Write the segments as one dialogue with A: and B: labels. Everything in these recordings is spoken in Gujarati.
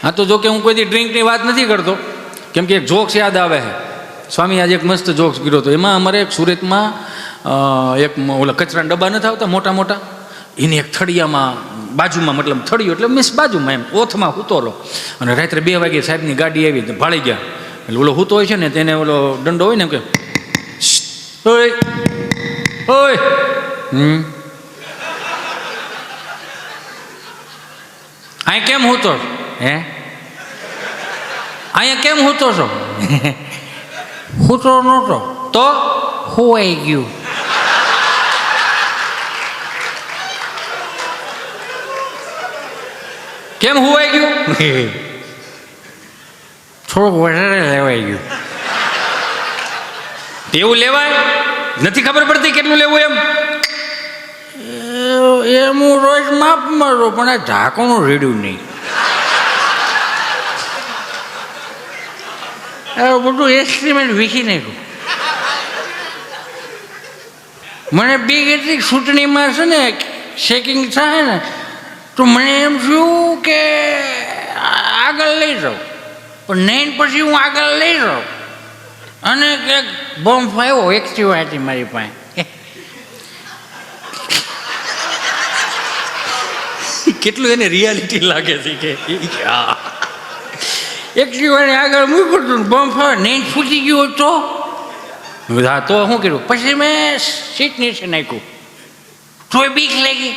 A: હા તો જો કે હું કોઈ દી ડ્રિંકની વાત નથી કરતો, કેમ કે એક જોક્સ યાદ આવે છે. સ્વામી આજે એક મસ્ત જોક્સ કર્યો હતો. એમાં અમારે એક સુરતમાં એક ઓલા કચરાના ડબ્બા નથી આવતા મોટા મોટા, એની એક થળિયામાં બાજુમાં, મતલબ થળિયું એટલે મીન્સ બાજુમાં એમ ઓથમાં હૂતો રહો. અને રાત્રે 2 વાગે સાહેબની ગાડી આવી તો ભાળી ગયા. એટલે ઓલો હૂતો હોય છે ને તેને ઓલો દંડો હોય ને કે ઓય ઓય અહીં કેમ હૂતો હે, અહીંયા કેમ હૂતો છો? હૂતો નહોતો તો હોવાઈ ગયું. કેમ હોવાઈ ગયું? થોડુંક વધારે લેવાઈ ગયું. એવું લેવાય? નથી ખબર પડતી કેટલું લેવું એમ? એમ હું રોજ માપ મારો, પણ આ ઢાંકણું રેડ્યું નહીં. બધું એસ્ટિમેટ વીખી નાખ્યું. મને બીક હતી ચૂંટણીમાં છે ને શેકિંગ થાય ને તો મને એમ થયું કે આગળ લઈ જાઉં, પણ નહીં પછી હું આગળ લઈ જાઉં અને કંઈક બોમ્બ આવ્યો. એક્ટિવા હતી મારી પાસે. કેટલું એને રિયાલિટી લાગે છે કે એક્ટિવાને આગળ મૂક્યું હતું, બોમ્બ આવે, નહીં ફૂટી ગયો તો હા તો શું કર્યું? પછી મેં સીટ નીચે નાખ્યું. તોય બીક લાગી.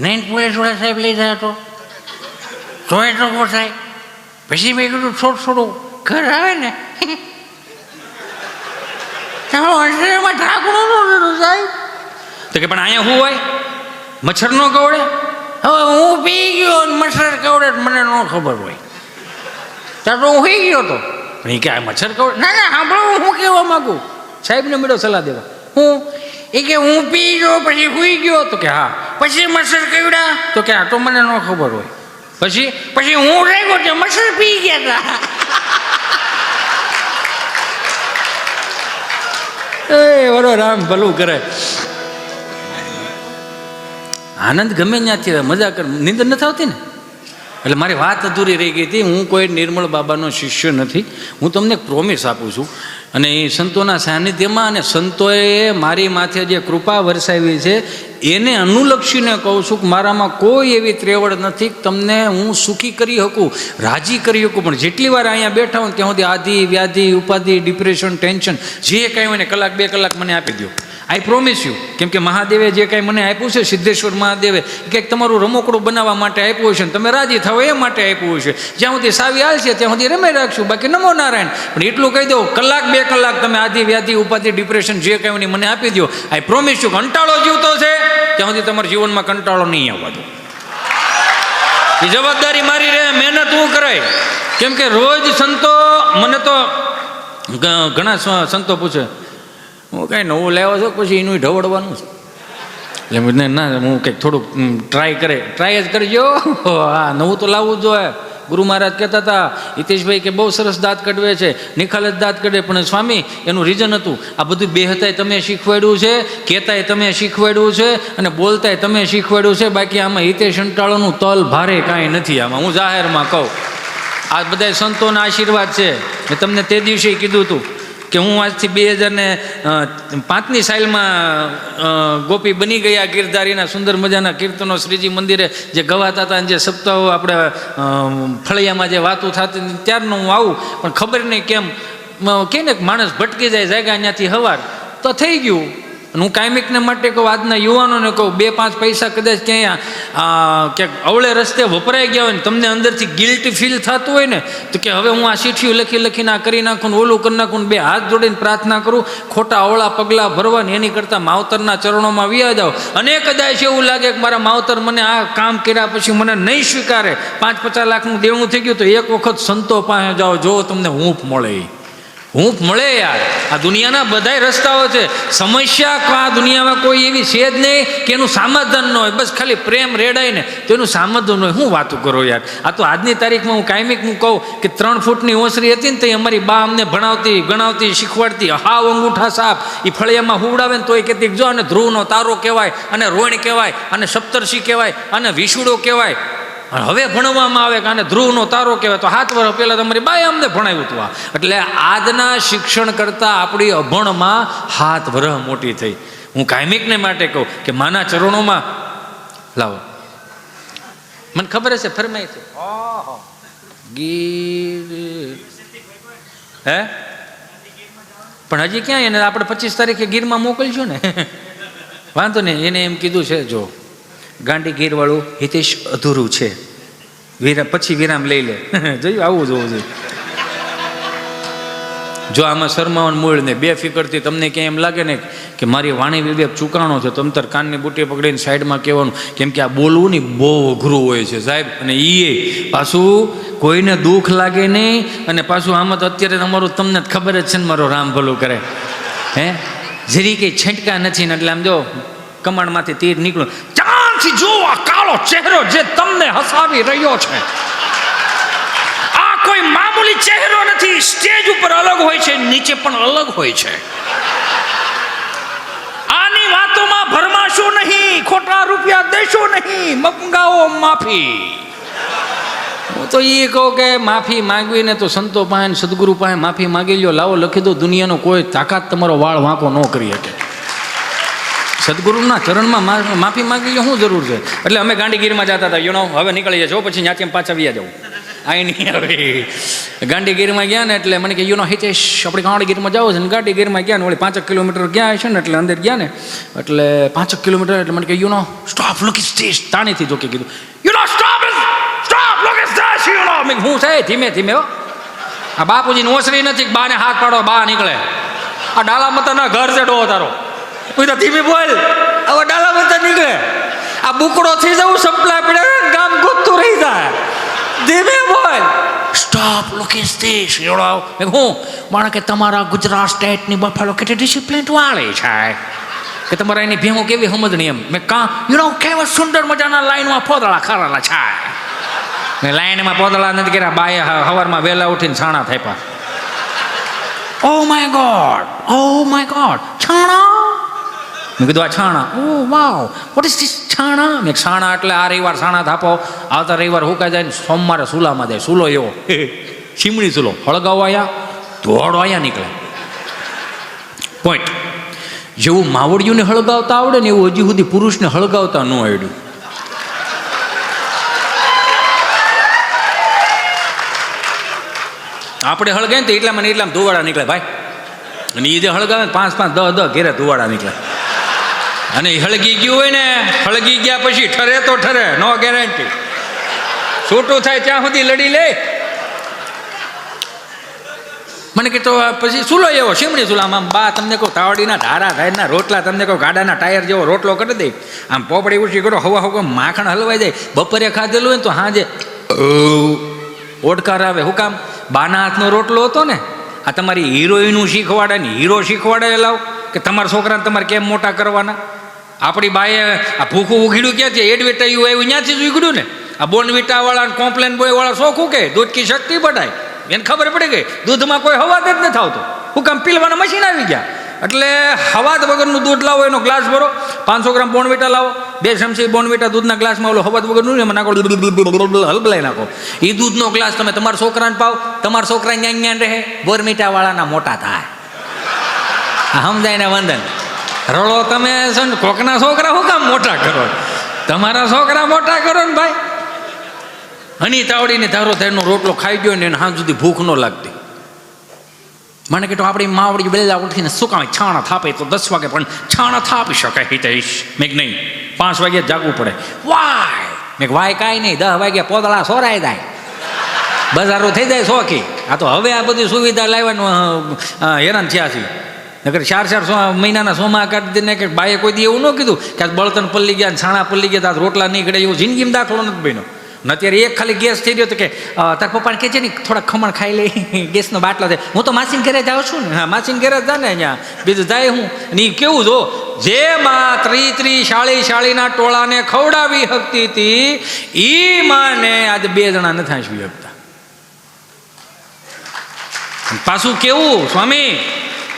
A: નહીં પોલીસ વાળા સાહેબ લઈ જાય તો તોય ટકો થાય. પછી મેં કીધું થોડું ઘર આવે ને અંધેરામાં ઢાંકણું નહોતું સાહેબ. તો કે પણ અહીંયા શું હોય? મચ્છર ન કવડે? હવે હું પી ગયો મચ્છર કવડે મને ન ખબર હોય. ત્યાં તો હું સુઈ ગયો હતો. પણ એ કે આ મચ્છર કવડે? ના ના સાંભળો, હું કહેવા માગું. સાહેબને મળ્યો સલાહ દેવા. હું એ કે હું પી ગયો પછી સુઈ ગયો. તો કે હા. પછી મચ્છર કવડ્યા? તો કે આ તો મને ન ખબર હોય. પછી હું રહી ગયો તો મચ્છર પી ગયા હતા. એ બરો રામ ભલું કરે. આનંદ ગમે ત્યાંથી મજા કર. નીંદર નથી આવતી ને એટલે મારી વાત અધૂરી રહી ગઈ હતી. હું કોઈ નિર્મળ બાબાનો શિષ્ય નથી. હું તમને એક પ્રોમિસ આપું છું. અને એ સંતોના સાનિધ્યમાં અને સંતોએ મારી માથે જે કૃપા વરસાવી છે એને અનુલક્ષીને કહું છું કે મારામાં કોઈ એવી ત્રેવડ નથી તમને હું સુખી કરી શકું, રાજી કરી શકું. પણ જેટલી વાર અહીંયા બેઠા હું ત્યાં સુધી આધિ વ્યાધિ ઉપાધિ ડિપ્રેશન ટેન્શન જે કાંઈ હોય ને 1-2 કલાક મને આપી દો. આઈ પ્રોમિસ યુ. કેમ કે મહાદેવે જે કાંઈ મને આપ્યું છે, સિદ્ધેશ્વર મહાદેવે કંઈક તમારું રમકડું બનાવવા માટે આપ્યું છે ને તમે રાજી થાવ એ માટે આપ્યું છે. જ્યાં સુધી સાવી હાલશે ત્યાં સુધી રમાઈ રાખશું, બાકી નમો નારાયણ. પણ એટલું કહી દો 1-2 કલાક તમે આધિ વ્યાધિ ઉપાધિ ડિપ્રેશન જે કાંઈ હોય મને આપી દો. આઈ પ્રોમિસ યુ. કંટાળો જીવતો છે ત્યાં સુધી તમારા જીવનમાં કંટાળો નહીં આવવા દો. એ જવાબદારી મારી રહે, મહેનત હું કરાય. કેમ કે રોજ સંતો મને તો ઘણા સંતો પૂછે હું કાંઈ નવું લાવ્યો છો પછી એનું ઢવડવાનું છે. એટલે ના હું કંઈક થોડુંક ટ્રાય જ કરજો. હા નવું તો લાવવું જ જોઈએ. ગુરુ મહારાજ કહેતા હતા હિતેશભાઈ કે બહુ સરસ દાંત કઢવે છે, નિખાલસ દાંત કઢવે, પણ સ્વામી એનું રીઝન હતું આ બધું બેહતાય તમે શીખવાડ્યું છે, કહેતાય તમે શીખવાડ્યું છે અને બોલતાય તમે શીખવાડ્યું છે. બાકી આમાં હિતેશ અંટાળોનું તલ ભારે કાંઈ નથી. આમાં હું જાહેરમાં કહું આ બધા સંતોના આશીર્વાદ છે. મેં તમને તે દિવસે કીધું હતું કે હું આજથી 2005ની સાલમાં ગોપી બની ગયા ગીરધારીના સુંદર મજાના કીર્તનો શ્રીજી મંદિરે જે ગવાતા હતા, જે સપ્તાહો આપણે ફળિયામાં જે વાતો થતી ત્યારનું હું આવું. પણ ખબર નહીં કેમ કે ને માણસ ભટકી જાય જાગ્યા ત્યાંથી હવાર તો થઈ ગયું. હું કાયમિકને માટે કહું, આજના યુવાનોને કહું 2-5 પૈસા કદાચ ક્યાંય અવળે રસ્તે વપરાઈ ગયા હોય ને તમને અંદરથી ગિલ્ટ ફીલ થતું હોય ને તો કે હવે હું આ ચીઠીઓ લખીને આ કરી નાખું ને ઓલું કરી નાખું ને 2 હાથ જોડીને પ્રાર્થના કરું, ખોટા અવળા પગલાં ભરવાની એની કરતાં માવતરના ચરણોમાં વ્યા જાઓ. અને કદાચ એવું લાગે કે મારા માવતર મને આ કામ કર્યા પછી મને નહીં સ્વીકારે, 5-50 લાખનું દેવું થઈ ગયું તો એક વખત સંતો પાસે જાઓ, જો તમને હૂંફ મળે. હૂંફ મળે યાર. આ દુનિયાના બધાય રસ્તાઓ છે. સમસ્યા આ દુનિયામાં કોઈ એવી છે જ નહીં કે એનું સમાધાન ન હોય. બસ ખાલી પ્રેમ રેડાય ને તો એનું સમાધાન હોય. શું વાતું કરો યાર. આ તો આજની તારીખમાં હું કાયમિક હું કહું કે 3 ફૂટની ઓસરી હતી ને તો અમારી બા અમને ભણાવતી ગણાવતી શીખવાડતી. હાવ અંગૂઠા સાપ એ ફળિયામાં હુવડાવે ને તો એ કહેતી જો અને ધ્રુવનો તારો કહેવાય અને રોણ કહેવાય અને સપ્તર્ષિ કહેવાય અને વિશુડો કહેવાય. હવે ભણવામાં આવે કે આને ધ્રુવનો તારો કહેવાય, તો 7 વર્ષ પહેલાં તમારી બાએ અમને ભણાવ્યું હતું. એટલે આજના શિક્ષણ કરતાં આપણી અભણમાં 7 વર્ષ મોટી થઈ. હું કાયમિકને માટે કહું કે માના ચરણોમાં લાવો. મને ખબર હશે ફરમાઈ છે ગીર, હે પણ હજી ક્યાં એને આપણે 25 તારીખે ગીરમાં મોકલશું ને. વાંધો નહીં, એને એમ કીધું છે જો ગાંડી ગીર વાળું હિતેશ અધૂરું છે, પછી વિરામ લઈ લે. જોયું, આવું જોવું જોઈએ. જો આમાં શરમાવાનું મૂળ ને બેફિકરથી તમને ક્યાંય એમ લાગે ને કે મારી વાણી વિવેક ચૂકાણો છે, તમ તાર કાનની બુટી પકડીને સાઈડમાં કહેવાનું, કેમ કે આ બોલવું ને બહુ અઘરું હોય છે સાહેબ. અને એ પાછું કોઈને દુઃખ લાગે નહીં. અને પાછું આમાં તો અત્યારે અમારું તમને ખબર જ છે ને, મારો રામ ભલું કરે, હે જરી કંઈ છંટકા નથી ને એટલે આમ જો કમાણમાંથી તીર નીકળ્યું, ચાંદથી જો આ કાળો ચહેરો જે તમને હસાવી રહ્યો છે, આ કોઈ મામૂલી ચહેરો નથી. સ્ટેજ ઉપર અલગ હોય છે, નીચે પણ અલગ હોય છે. આની વાતોમાં ભરમાશો નહીં, ખોટા રૂપિયા દેશો નહીં, મંગાવો માફી. હું તો એ કહું કે માફી માંગવીને તો સંતો પાસે સદગુરુ પાસે માફી માંગી લ્યો. લાવો લખી દો, દુનિયાનો કોઈ તાકાત તમારો વાળ વાંકો ન કરી શકે. સદગુરુના ચરણમાં માફી માંગી લો, શું જરૂર છે? એટલે અમે ગાંડીગીરમાં જતા હતા, યુનો હવે નીકળી જાય, પછી ત્યાંથી પાછા વ્યા જવું. આ નહીં હવે ગાંડીગીરમાં ગયા ને એટલે મને કે યુનો હિતેશ આપણે ગાંડીગીરમાં જાવ છે ને. ગાંડીગીરમાં ગયા ને વળી 5 કિલોમીટર ગયા છે ને, એટલે અંદર ગયા ને એટલે 5 કિલોમીટર એટલે મને કે યુનો સ્ટોપ લુક ઇઝ ધીસ. તાણીથી જોકે કીધું યુનો સ્ટોપ લુક ઇઝ ધીસ. યુનો મેં હું છે ધીમે ધીમે હો, આ બાપુજીની ઓસરી નથી, બાને હાથ પાડો બા નીકળે. આ ડાલા મતાના ઘર છે ડો તારો, તો ધીમે બોલ, હવે ડાલા મતા નીકળે. આ બુકડો થઈ જવું સંપલા પડે, ગામ ગોતતું રહી જાય. ધીમે બોલ, સ્ટોપ લુક ઇઝ ધીસ. હું માણે કે તમારા ગુજરાત સ્ટેટની બફાલો કેટલી ડિસિપ્લિન વાળી છે, કે તમારા એની ભેમો કેવી સમજણી એમ. મેં કેવા સુંદર મજાના લાઈનમાં પોદળા ખરેલા છે. મેં લાઈનમાં પોદળા નથી કર્યા, બાએ સવારમાં વહેલા ઉઠીને છાણા થાપ્યા. Oh my God, છાણા. મેં કીધું આ છાણા. ઓ વાવ, વોટ ઇઝ ધીસ છાણા? મેં છાણા એટલે આ રવિવાર છાણા થાપો, આવતા રવિવાર હુકાઈ જાય ને સોમવારે સુલામાં જાય. સુલો એવો ચીમણી સુલો, હળગાવો અહીંયા ધોળો અહીંયા નીકળે. પોઈન્ટ. જેવું માવડિયુંને હળગાવતા આવડે ને એવું હજી સુધી પુરુષને હળગાવતા ન આવડ્યું. આપણે હળગાય ને તો એટલામાં ધુવાડા નીકળે ભાઈ. અને એ જે હળગાવે 5 10 ઘેરે ધુવાડા નીકળે. અને હળગી ગયું હોય ને, હળગી ગયા પછી ઠરે તો ઠરે, નો ગેરંટી. છૂટું થાય ત્યાં સુધી લડી લે. મને કે તો પછી સુલો એવો શીમડી સુલામાં બા તમને કહું તાવડીના ધારા ધારના રોટલા, તમને કહું ગાડાના ટાયર જેવો રોટલો કરી દે. આમ પોપડી ઉછી કરો, હવા માખણ હલવાઈ જાય. બપોરે ખાધેલું હોય ને તો હાજે ઓડકાર આવે. હું કામ? બાના હાથનો રોટલો હતો ને. આ તમારી હિરોઈનું શીખવાડે ને હીરો શીખવાડે લાવ કે તમારા છોકરાને તમારે કેમ મોટા કરવાના. આપણી બાએ આ ભૂખું ઉઘીડ્યું ક્યાં છે? એડવર્ટાઈઝ આવ્યું ત્યાંથી જ ઉઘડ્યું ને. આ બોર્નવિટા વાળા કોમ્પ્લેન બોય વાળા શોખું કે દૂધ કી શક્તિ બઢાય, એને ખબર પડી ગઈ દૂધમાં કોઈ હવાદ જ નથી આવતો. હું કામ પીલવાના મશીન આવી ગયા. એટલે હવાદ વગરનું દૂધ લાવો, એનો ગ્લાસ ભરો, 500 ગ્રામ બોર્નવિટા લાવો, 2 ચમચી બોર્નવિટા દૂધના ગ્લાસમાં ઓલો હવાદ વગરનું એમાં નાખો, હલબલાઈ નાખો. એ દૂધનો ગ્લાસ તમે તમારા છોકરાને પાવ, તમારા છોકરા ન્યાન રહે, બોર્નવિટા વાળાના મોટા થાય. સમજાય ને વંદન? રડો તમે છે ને, કોકના છોકરા શું કામ મોટા કરો? તમારા છોકરા મોટા કરો ને ભાઈ. હની તાવડીને ધારો તેનો રોટલો ખાઈ ગયો ને હાથ સુધી ભૂખ ન લાગતી. મને કે તો આપણી માવડી વહેલા ઉઠીને શું કામ છાણા થાપે તો 10 વાગે પણ છાણા થાપી શકાય હિતેશ. મેં નહીં, 5 વાગે જાગવું પડે. વાય? મેં વાય કાંઈ નહીં, 10 વાગ્યા પોદળા સોરાઈ જાય, બજારો થઈ જાય શોખી. આ તો હવે આ બધી સુવિધા લાવવાનું હેરાન થયા છે. નકર 4 મહિનાના સોમાં કાઢી દે ને કે બાએ કોઈ દી એવું ન કીધું કે આ બળતણ પલ્લી ગયા, છાણા પલ્લી ગયા, તાર રોટલા નહીં ગળે, એવું જિંદગીમાં દાખલો નથી બન્યો. ને અત્યારે એક ખાલી ગેસ થઈ ગયો તો કે તાર પપ્પાને કહે છે ને થોડા ખમણ ખાઈ લઈ, ગેસનો બાટલો છે. હું તો માસીન ઘરે જાઉં છું ને. હા, માસીન ઘરે જ જા ને, અહીંયા બીજું જાય હું. અને એ કેવું જો, જે માં 30 શાળીના ટોળાને ખવડાવી શકતી હતી, એ માને આજે 2 જણા નથી હાંસવી શકતા. પાછું કેવું સ્વામી,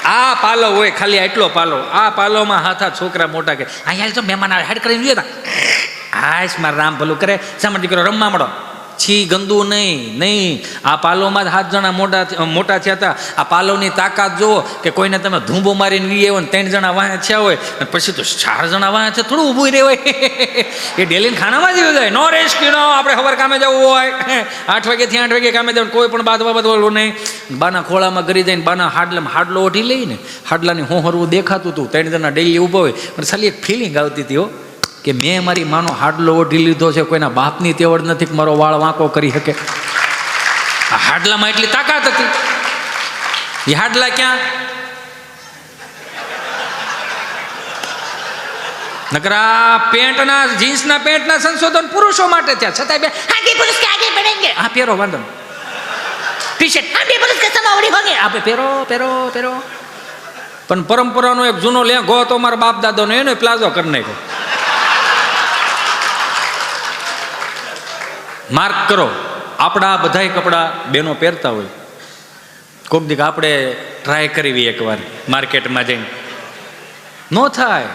A: આ પાલો હોય ખાલી આટલો પાલો, આ પાલોમાં હાથ છોકરા મોટા કે અહીંયા તો મહેમાન આવે હેડ કરીને જોઈએ. હાશ મારા રામ ભલું કરે, સામાન દીકરો રમવા મળો. છી ગંદુ નહીં. આ પાલોમાં જ 7 જણા મોટા થયા હતા. આ પાલોની તાકાત જુઓ કે કોઈને તમે ધૂંબો મારીને વી આવ્યો ને 3 જણા વાહે થયા હોય અને પછી તો 4 જણા વાહે છે, થોડું ઊભું રહે હોય. એ ડેલીને ખાનામાં જ જાય. નો રેસ્ક્યુ નો, આપણે ખબર કામે જવું હોય 8 વાગ્યાથી 8 વાગે કામે જવું, કોઈ પણ બાદવા નહીં. બાના ખોળામાં ગરી જઈને બાના હાડલો ઓઢી લઈને હાડલાની હોહરવું દેખાતું હતું. 3 જણા ડેલી ઊભા હોય પણ ખાલી એક ફિલિંગ આવતી હતી હો કે મેં મારી માનો હાડલો ઓઢી લીધો છે. કોઈના બાપની તેવડ નથી કે મારો વાળ વાંકો કરી શકે. આ હાડલામાં એટલી તાકાત હતી. એ હાડલા ક્યાં? નકરા પેન્ટના જીન્સના પેન્ટના સંશોધન પુરુષો માટે થયા, છતાં બે આગે પુરુષ કે આગે બઢેંગે. આ પહેરો વાંધો ટી શર્ટ આગે પુરુષ કે સમાવડી હોગે, આપે પહેરો. પણ પરંપરાનો એક જૂનો લેંઘો હતો મારા બાપ દાદાનો, એનો પ્લાઝો કરી નાખ્યો. માર્ક કરો, આપણા બધાય કપડાં બેનો પહેરતા હોય. કોક દીક આપણે ટ્રાય કરવી એકવાર માર્કેટમાં જઈને. ન થાય.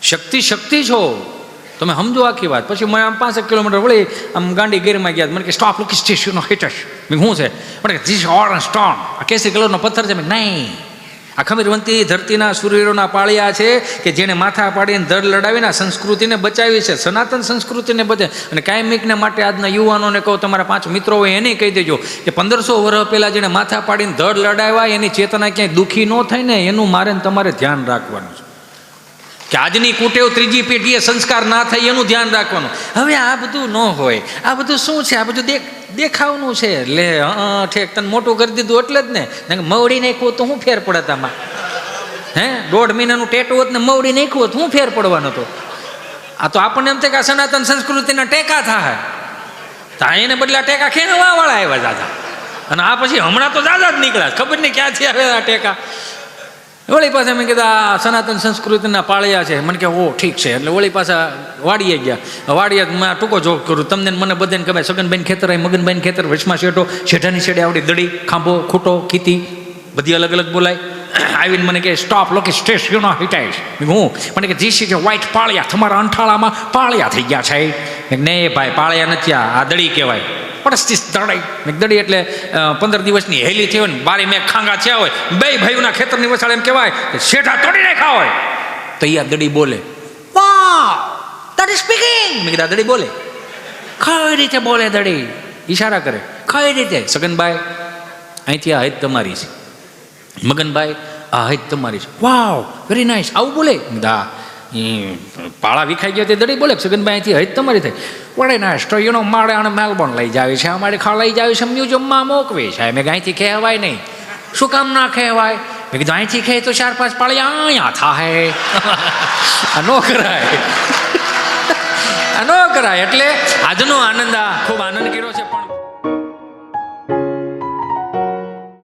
A: શક્તિ છો તમે, સમજો આખી વાત. પછી મેં આમ 5 કિલોમીટર વળી આમ ગાંડી ગેરમાં ગયા. મને કે સ્ટોપ લુક સ્ટેશન હિટશ. મેં શું છે? મને કે ધીસ ઓરેન્જ સ્ટોન, આ કેસરી કલરનો પથ્થર છે. મેં નહીં, આ ખમીરવંતી ધરતીના સૂર્યના પાળિયા છે કે જેને માથા પાડીને ધડ લડાવીને સંસ્કૃતિને બચાવી છે, સનાતન સંસ્કૃતિને બચે. અને કાયમિકને માટે આજના યુવાનોને કહો, તમારા 5 મિત્રો હોય એને કહી દેજો કે 1500 વર્ષ પહેલાં જેને માથા પાડીને ધડ લડાવ્યા એની ચેતના ક્યાંય દુઃખી ન થાય ને, એનું મારે તમારે ધ્યાન રાખવાનું છે. કે આજની કુટેવ 3જી પેઢીએ સંસ્કાર ના થાય એનું ધ્યાન રાખવાનું. હવે આ બધું ન હોય. આ બધું શું છે? આ બધું દેખાવનું છે. લે ઠેક તને મોટું કરી દીધું એટલે જ ને. મવડી નાખ્યું તો શું ફેર પડે તામાં? 1.5 મહિનાનું ટેટું હોત ને મવડી નાખ્યું હોત શું ફેર પડવાનો હતો? આ તો આપણને એમ થાય કે આ સનાતન સંસ્કૃતિના ટેકા થાય. એને બદલા ટેકા ખેંચવા વાળા આવ્યા દાદા. અને આ પછી હમણાં તો દાદા જ નીકળ્યા, ખબર નહીં ક્યાંથી આવે આ ટેકા. વળી પાછા મેં કીધા આ સનાતન સંસ્કૃતિના પાળિયા છે. મને કે ઓ ઠીક છે. એટલે વળી પાછા વાડીએ ગયા. વાડીએ ટૂંકો જોગ કરું, તમને મને બધાને ખબર. સગનભાઈ ખેતર હોય, મગનભાઈ ખેતર, વચમાં શેઠો, શેઠાની છેડે આવડી દડી, ખાંભો, ખૂટો, કીતી બધી અલગ અલગ બોલાય. આવીને મને કે સ્ટોપ લોકે સ્ટેશન હિટાઈશ. હું મને કે જીસી છે વ્હાઈટ પાળિયા, તમારા અંઠાળામાં પાળિયા થઈ ગયા છે. નહીં ભાઈ, પાળિયા નથી, આ દડી કહેવાય. પડસ્તી દડાઈ. દડી એટલે 15 દિવસની હેલી થઈ હોય ને, બારી મેં ખાંગા થયા હોય, બે ભાઈઓના ખેતરની વસાડે એમ કહેવાય કે શેઠા તોડી નાખ્યા હોય. તો યા દડી બોલે, વાહ ધેટ ઇઝ સ્પીકિંગ. મેં કીધા દડી બોલે. કઈ રીતે બોલે દડી? ઈશારા કરે. કઈ રીતે? સગનભાઈ અહીંથી આ હદ તમારી છે. મગનભાઈ આ હદ તમારી છે. Wow very nice. આવું બોલે. દા પાળા વિખાઈ ગયા તે દડી બોલે. સગનભાઈ અહીંથી હદ તમારી થાય. વડે ના તો યુનો મારે આને મેલબોર્ન લઈ જાવી છે, અમારે લઈ જાવી છે મ્યુઝિયમમાં મોકવી છે. મેં અહીંથી કહેવાય નહીં. શું કામ ના કહેવાય? મેં કીધું અહીંથી કહે તો 4-5 પાળિયા અહીંયા થાય. આ નો કરાય, આ નો કરાય. એટલે આજનો આનંદ, આ ખૂબ આનંદ